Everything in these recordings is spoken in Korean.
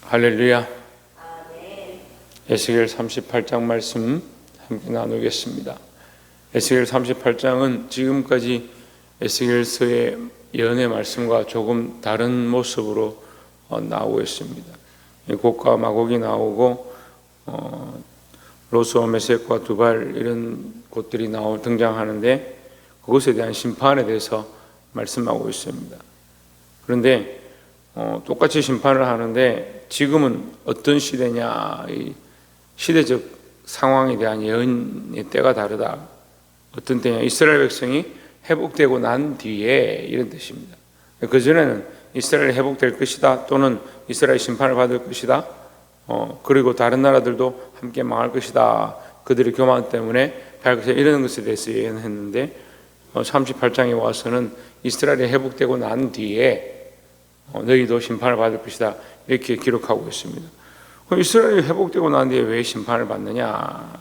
할렐루야. 에스겔 38장 말씀 함께 나누겠습니다. 에스겔 38장은 지금까지 에스겔서의 예언의 말씀과 조금 다른 모습으로 나오고 있습니다. 곡과 마곡이 나오고 로스와 메섹과 두발 이런 곳들이 등장하는데 그것에 대한 심판에 대해서 말씀하고 있습니다. 그런데 똑같이 심판을 하는데 지금은 어떤 시대냐, 이 시대적 상황에 대한 예언의 때가 다르다. 어떤 때냐, 이스라엘 백성이 회복되고 난 뒤에 이런 뜻입니다. 그전에는 이스라엘이 회복될 것이다, 또는 이스라엘 심판을 받을 것이다, 그리고 다른 나라들도 함께 망할 것이다, 그들의 교만 때문에 이런 것에 대해서 예언했는데 38장에 와서는 이스라엘이 회복되고 난 뒤에 너희도 심판을 받을 것이다, 이렇게 기록하고 있습니다. 그럼 이스라엘이 회복되고 난 뒤에 왜 심판을 받느냐?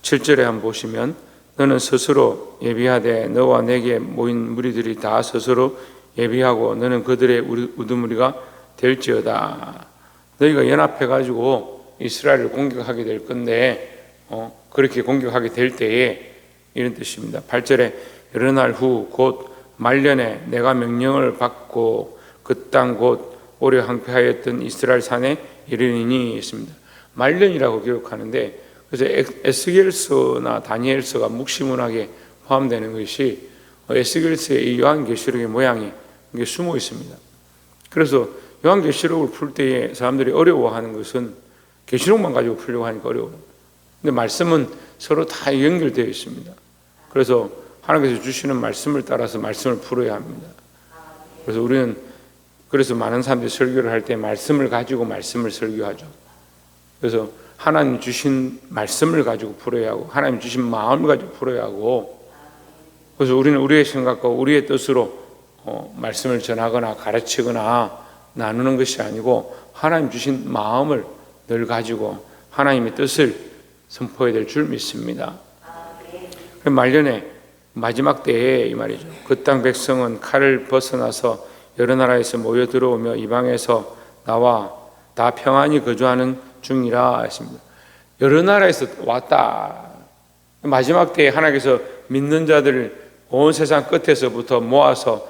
7절에 한번 보시면, 너는 스스로 예비하되 너와 내게 모인 무리들이 다 스스로 예비하고 너는 그들의 우두머리가 될지어다. 너희가 연합해가지고 이스라엘을 공격하게 될 건데 그렇게 공격하게 될 때에 이런 뜻입니다. 8절에 여러 날 후 곧 말년에 내가 명령을 받고 그 땅 곧 오래 황폐하였던 이스라엘 산에 이르리니 있습니다. 말년이라고 기록하는데, 그래서 에스겔서나 다니엘서가 묵시문학에 포함되는 것이 에스겔서의 이 요한계시록의 모양이 이게 숨어 있습니다. 그래서 요한계시록을 풀 때에 사람들이 어려워하는 것은 계시록만 가지고 풀려고 하니까 어려워요. 근데 말씀은 서로 다 연결되어 있습니다. 그래서 하나님께서 주시는 말씀을 따라서 말씀을 풀어야 합니다. 그래서 많은 사람들이 설교를 할 때 말씀을 가지고 말씀을 설교하죠. 그래서 하나님 주신 말씀을 가지고 풀어야 하고, 하나님 주신 마음을 가지고 풀어야 하고, 그래서 우리는 우리의 생각과 우리의 뜻으로 말씀을 전하거나 가르치거나 나누는 것이 아니고 하나님 주신 마음을 늘 가지고 하나님의 뜻을 선포해야 될 줄 믿습니다. 말년에 마지막 때에 이 말이죠. 그 땅 백성은 칼을 벗어나서 여러 나라에서 모여 들어오며 이방에서 나와 다 평안히 거주하는 중이라 했습니다. 여러 나라에서 왔다. 마지막 때에 하나님께서 믿는 자들을 온 세상 끝에서부터 모아서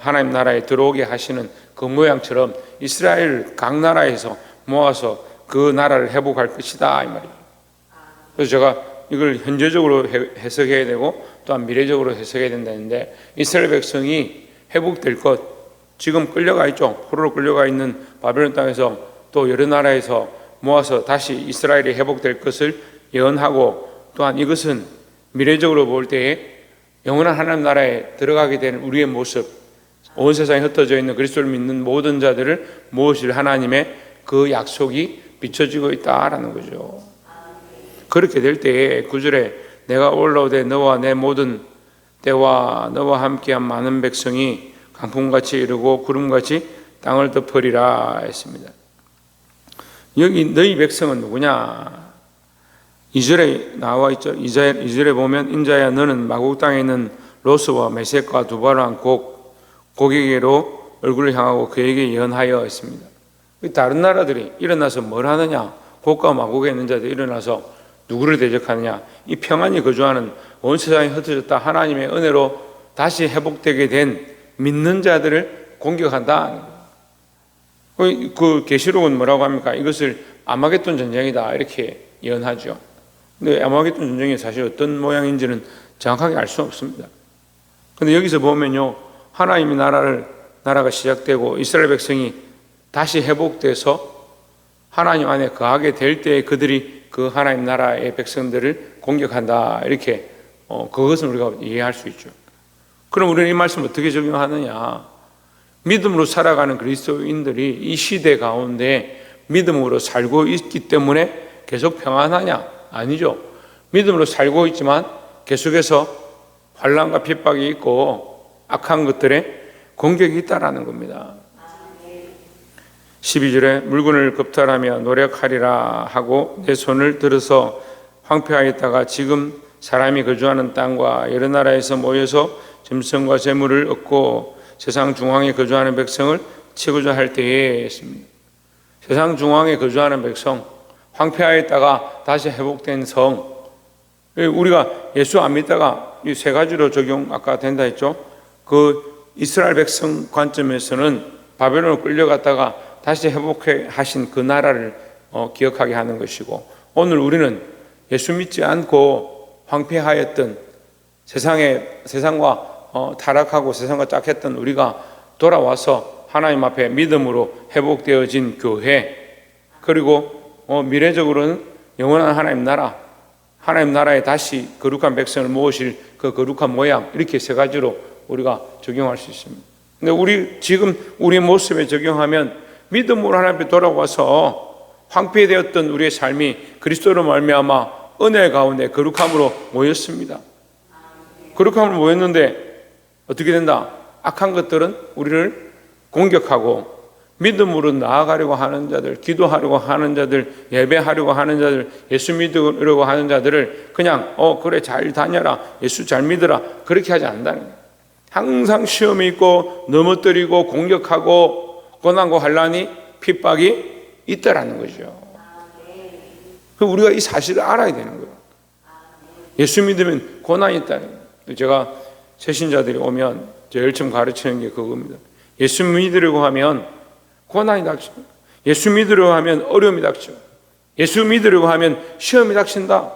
하나님 나라에 들어오게 하시는 그 모양처럼 이스라엘 각 나라에서 모아서 그 나라를 회복할 것이다, 이 말이에요. 그래서 제가 이걸 현재적으로 해석해야 되고 또한 미래적으로 해석해야 된다는데, 이스라엘 백성이 회복될 것, 지금 끌려가 있죠. 포로로 끌려가 있는 바벨론 땅에서 또 여러 나라에서 모아서 다시 이스라엘이 회복될 것을 예언하고, 또한 이것은 미래적으로 볼 때에 영원한 하나님 나라에 들어가게 되는 우리의 모습, 온 세상에 흩어져 있는 그리스도를 믿는 모든 자들을 모으실 하나님의 그 약속이 비춰지고 있다라는 거죠. 그렇게 될 때에 9절에 내가 올라오되 너와 내 모든 때와 너와 함께한 많은 백성이 강풍같이 이르고 구름같이 땅을 덮으리라 했습니다. 여기 너희 백성은 누구냐? 2절에 나와 있죠. 2절에 보면 인자야 너는 마곡 땅에 있는 로스와 메섹과 두발한 곡에게로 얼굴을 향하고 그에게 예언하여 했습니다. 다른 나라들이 일어나서 뭘 하느냐? 곡과 마곡에 있는 자들이 일어나서 누구를 대적하느냐? 이 평안히 거주하는 온 세상이 흩어졌다 하나님의 은혜로 다시 회복되게 된 믿는 자들을 공격한다. 그 계시록은 뭐라고 합니까? 이것을 아마겟돈 전쟁이다, 이렇게 예언하죠. 근데 아마겟돈 전쟁이 사실 어떤 모양인지는 정확하게 알 수 없습니다. 근데 여기서 보면요, 하나님의 나라가 시작되고 이스라엘 백성이 다시 회복돼서 하나님 안에 거하게 될 때 그들이 그 하나님 나라의 백성들을 공격한다, 이렇게 그것은 우리가 이해할 수 있죠. 그럼 우리는 이 말씀 어떻게 적용하느냐? 믿음으로 살아가는 그리스도인들이 이 시대 가운데 믿음으로 살고 있기 때문에 계속 평안하냐? 아니죠. 믿음으로 살고 있지만 계속해서 환난과 핍박이 있고 악한 것들에 공격이 있다라는 겁니다. 12절에 물건을 겁탈하며 노력하리라 하고 내 손을 들어서 황폐하였다가 지금 사람이 거주하는 땅과 여러 나라에서 모여서 짐승과 재물을 얻고 세상 중앙에 거주하는 백성을 치고자 할 때에 했습니다. 세상 중앙에 거주하는 백성, 황폐하였다가 다시 회복된 성, 우리가 예수 안 믿다가 이 세 가지로 적용 아까 된다 했죠. 그 이스라엘 백성 관점에서는 바벨론으로 끌려갔다가 다시 회복해 하신 그 나라를 기억하게 하는 것이고, 오늘 우리는 예수 믿지 않고 황폐하였던 세상과 타락하고 세상과 짝했던 우리가 돌아와서 하나님 앞에 믿음으로 회복되어진 교회, 그리고 미래적으로는 영원한 하나님 나라에 다시 거룩한 백성을 모으실 그 거룩한 모양, 이렇게 세 가지로 우리가 적용할 수 있습니다. 근데 지금 우리 모습에 적용하면 믿음으로 하나님 앞에 돌아와서 황폐되었던 우리의 삶이 그리스도로 말미암아 은혜 가운데 거룩함으로 모였습니다. 거룩함으로 모였는데 어떻게 된다? 악한 것들은 우리를 공격하고, 믿음으로 나아가려고 하는 자들, 기도하려고 하는 자들, 예배하려고 하는 자들, 예수 믿으려고 하는 자들을 그냥 그래 잘 다녀라, 예수 잘 믿어라, 그렇게 하지 않는다는 거예요. 항상 시험이 있고 넘어뜨리고 공격하고 고난과 환난이 핍박이 있다라는 거죠. 우리가 이 사실을 알아야 되는 거예요. 예수 믿으면 고난이 있다는 거예요. 제가 새신자들이 오면 제일 처음 가르치는 게 그겁니다. 예수 믿으려고 하면 고난이 닥쳐. 예수 믿으려고 하면 어려움이 닥쳐. 예수 믿으려고 하면 시험이 닥친다.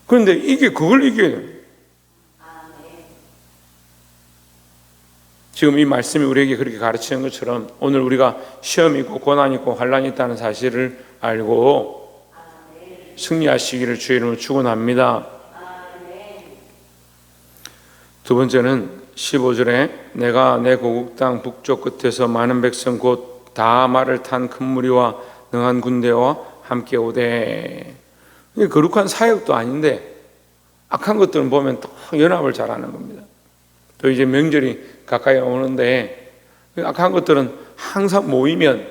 그런데 그걸 이겨야 돼요. 지금 이 말씀이 우리에게 그렇게 가르치는 것처럼 오늘 우리가 시험이 있고 고난이 있고 환난이 있다는 사실을 알고 승리하시기를 주의 이름으로 축원합니다. 두 번째는 15절에 내가 내 고국 땅 북쪽 끝에서 많은 백성 곧 다 말을 탄 큰 무리와 능한 군대와 함께 오되. 거룩한 사역도 아닌데 악한 것들은 보면 또 연합을 잘하는 겁니다. 또 이제 명절이 가까이 오는데 악한 것들은 항상 모이면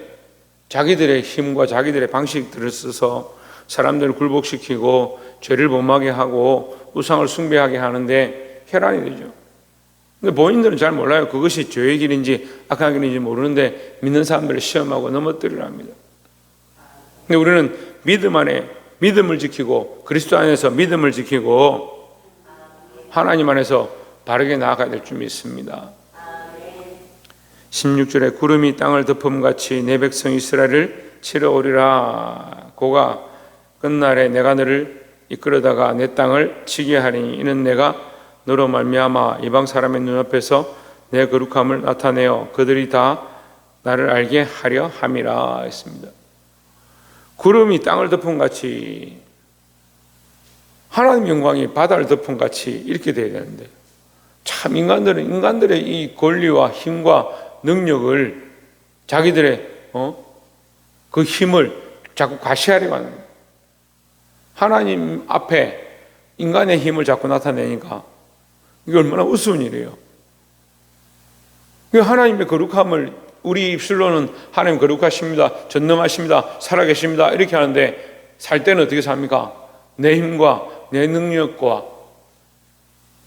자기들의 힘과 자기들의 방식들을 써서 사람들을 굴복시키고 죄를 범하게 하고 우상을 숭배하게 하는데 혈안이 되죠. 근데 본인들은 잘 몰라요. 그것이 죄의 길인지 악한 길인지 모르는데 믿는 사람들을 시험하고 넘어뜨리려 합니다. 근데 우리는 믿음 안에 믿음을 지키고 그리스도 안에서 믿음을 지키고 하나님 안에서 바르게 나아가야 될 줄 믿습니다. 16절에 구름이 땅을 덮음같이 내 백성 이스라엘을 치러 오리라. 고가 끝날에 내가 너를 이끌어다가 내 땅을 치게 하리니 이는 내가 너로 말미암아 이방 사람의 눈앞에서 내 거룩함을 나타내어 그들이 다 나를 알게 하려 함이라 했습니다. 구름이 땅을 덮음같이, 하나님 영광이 바다를 덮음같이 이렇게 돼야 되는데 참 인간들의 이 권리와 힘과 능력을 자기들의 그 힘을 자꾸 과시하려고 하는 거예요. 하나님 앞에 인간의 힘을 자꾸 나타내니까 이게 얼마나 우스운 일이에요. 하나님의 거룩함을 우리 입술로는 하나님 거룩하십니다, 전능하십니다, 살아계십니다 이렇게 하는데 살 때는 어떻게 삽니까? 내 힘과 내 능력과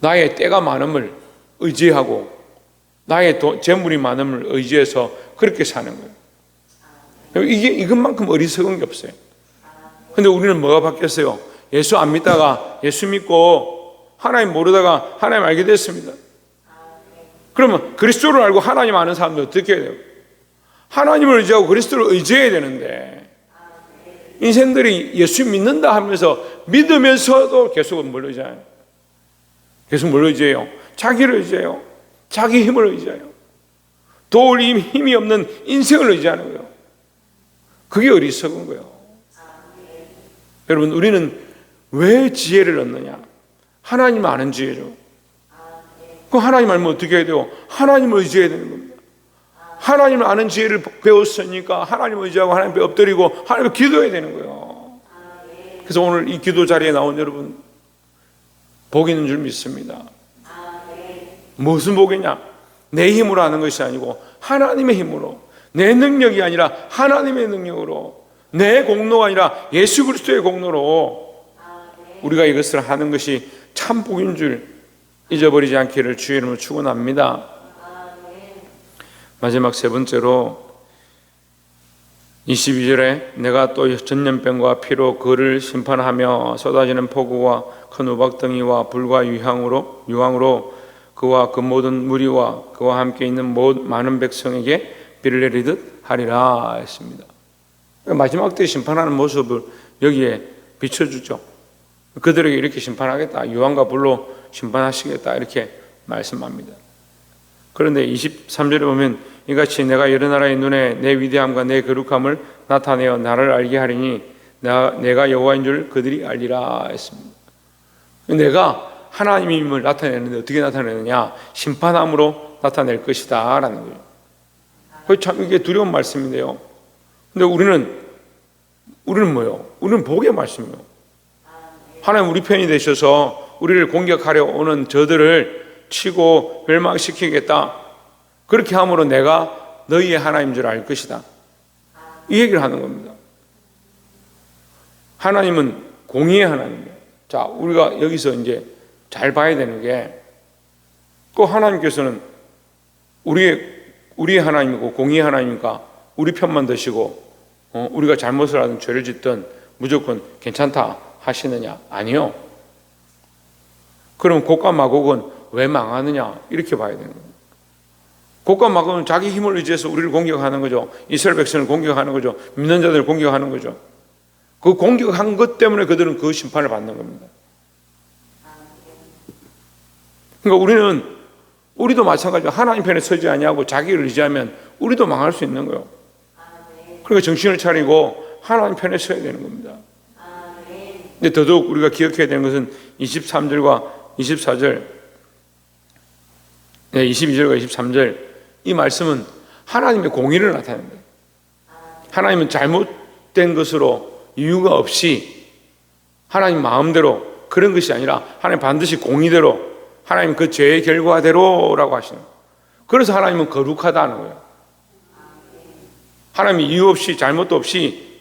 나의 때가 많음을 의지하고 나의 재물이 많음을 의지해서 그렇게 사는 거예요. 이것만큼 어리석은 게 없어요. 근데 우리는 뭐가 바뀌었어요? 예수 안 믿다가 예수 믿고 하나님 모르다가 하나님 알게 됐습니다. 그러면 그리스도를 알고 하나님 아는 사람들 어떻게 해야 돼요? 하나님을 의지하고 그리스도를 의지해야 되는데 인생들이 예수 믿는다 하면서 믿으면서도 계속 뭘 의지해요? 계속 뭘 의지해요? 자기를 의지해요. 자기 힘을 의지해요. 도울 힘이 없는 인생을 의지하는 거예요. 그게 어리석은 거예요. 여러분, 우리는 왜 지혜를 얻느냐? 하나님 아는 지혜죠. 그 하나님 알면 어떻게 해야 돼요? 하나님을 의지해야 되는 겁니다. 하나님을 아는 지혜를 배웠으니까 하나님을 의지하고 하나님 앞에 엎드리고 하나님 앞에 기도해야 되는 거예요. 그래서 오늘 이 기도 자리에 나온 여러분 복 있는 줄 믿습니다. 무슨 복이냐? 내 힘으로 하는 것이 아니고 하나님의 힘으로, 내 능력이 아니라 하나님의 능력으로, 내 공로가 아니라 예수 그리스도의 공로로 우리가 이것을 하는 것이 참 복인 줄 잊어버리지 않기를 주의 이름으로 축원합니다. 마지막 세 번째로 22절에 내가 또 전염병과 피로 그를 심판하며 쏟아지는 폭우와 큰 우박덩이와 불과 유황으로 그와 그 모든 무리와 그와 함께 있는 많은 백성에게 비를 내리듯 하리라 했습니다. 마지막 때 심판하는 모습을 여기에 비춰주죠. 그들에게 이렇게 심판하겠다, 유황과 불로 심판하시겠다 이렇게 말씀합니다. 그런데 23절에 보면 이같이 내가 여러 나라의 눈에 내 위대함과 내 거룩함을 나타내어 나를 알게 하리니 내가 여호와인 줄 그들이 알리라 했습니다. 내가 하나님임을 나타내는데 어떻게 나타내느냐? 심판함으로 나타낼 것이다 라는 거예요. 참 이게 두려운 말씀인데요. 근데 우리는 뭐예요? 우리는 복의 말씀이에요. 하나님 우리 편이 되셔서 우리를 공격하려 오는 저들을 치고 멸망시키겠다. 그렇게 함으로 내가 너희의 하나님인 줄 알 것이다. 이 얘기를 하는 겁니다. 하나님은 공의의 하나님이에요. 자, 우리가 여기서 이제 잘 봐야 되는 게, 꼭 하나님께서는 우리의 하나님이고 공의의 하나님이니까 우리 편만 드시고 우리가 잘못을 하든 죄를 짓든 무조건 괜찮다 하시느냐? 아니요. 그럼 곡과 마곡은 왜 망하느냐? 이렇게 봐야 되는 거예요. 곡과 마곡은 자기 힘을 의지해서 우리를 공격하는 거죠. 이스라엘 백성을 공격하는 거죠. 믿는 자들을 공격하는 거죠. 그 공격한 것 때문에 그들은 그 심판을 받는 겁니다. 그러니까 우리도 마찬가지로 하나님 편에 서지 아니하고 자기를 의지하면 우리도 망할 수 있는 거예요. 그러니까 정신을 차리고 하나님 편에 서야 되는 겁니다. 근데 더더욱 우리가 기억해야 되는 것은 23절과 24절, 22절과 23절, 이 말씀은 하나님의 공의를 나타냅니다. 하나님은 잘못된 것으로 이유가 없이 하나님 마음대로 그런 것이 아니라 하나님 반드시 공의대로, 하나님 그 죄의 결과대로라고 하시는 거예요. 그래서 하나님은 거룩하다는 거예요. 하나님이 이유 없이 잘못도 없이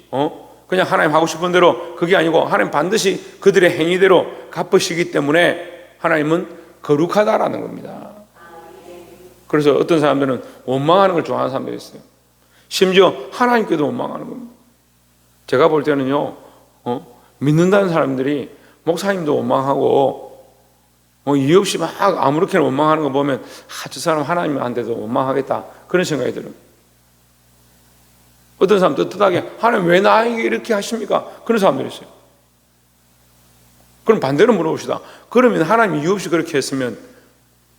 그냥 하나님 하고 싶은 대로, 그게 아니고 하나님 반드시 그들의 행위대로 갚으시기 때문에 하나님은 거룩하다라는 겁니다. 그래서 어떤 사람들은 원망하는 걸 좋아하는 사람들이 있어요. 심지어 하나님께도 원망하는 겁니다. 제가 볼 때는요, 믿는다는 사람들이 목사님도 원망하고 이유 없이 막 아무렇게나 원망하는 거 보면 저 사람 하나님한테도 원망하겠다 그런 생각이 들어요. 어떤 사람 떳떳하게 하나님 왜 나에게 이렇게 하십니까? 그런 사람들이 있어요. 그럼 반대로 물어봅시다. 그러면 하나님이 이유 없이 그렇게 했으면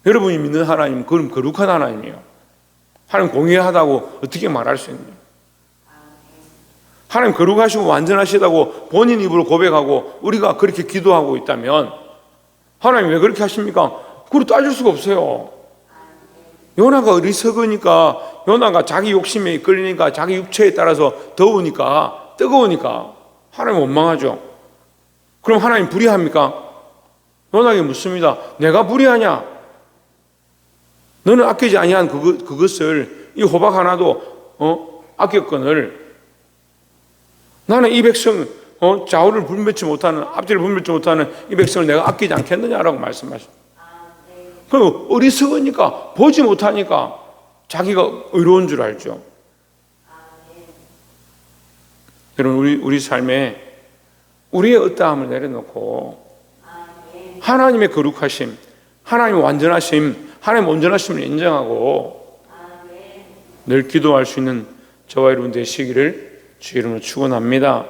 여러분이 믿는 하나님, 그럼 거룩한 하나님이에요. 하나님 공의하다고 어떻게 말할 수 있느냐? 하나님 거룩하시고 완전하시다고 본인 입으로 고백하고 우리가 그렇게 기도하고 있다면 하나님 왜 그렇게 하십니까? 그걸 따질 수가 없어요. 요나가 어리석으니까, 요나가 자기 욕심에 이끌리니까, 자기 육체에 따라서 더우니까, 뜨거우니까 하나님 원망하죠. 그럼 하나님 불의합니까? 요나에게 묻습니다. 내가 불의하냐? 너는 아끼지 아니한 그것을, 이 호박 하나도 아꼈거늘 나는 이 백성 좌우를 분별치 못하는, 앞뒤를 분별치 못하는 이 백성을 내가 아끼지 않겠느냐라고 말씀하십니다. 그럼 어리석으니까, 보지 못하니까 자기가 의로운 줄 알죠. 여러분, 우리 삶에 우리의 어떠함을 내려놓고 하나님의 거룩하심, 하나님의 완전하심, 하나님의 온전하심을 인정하고 늘 기도할 수 있는 저와 여러분 되시기를 주 이름으로 축원합니다.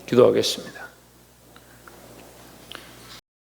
기도하겠습니다.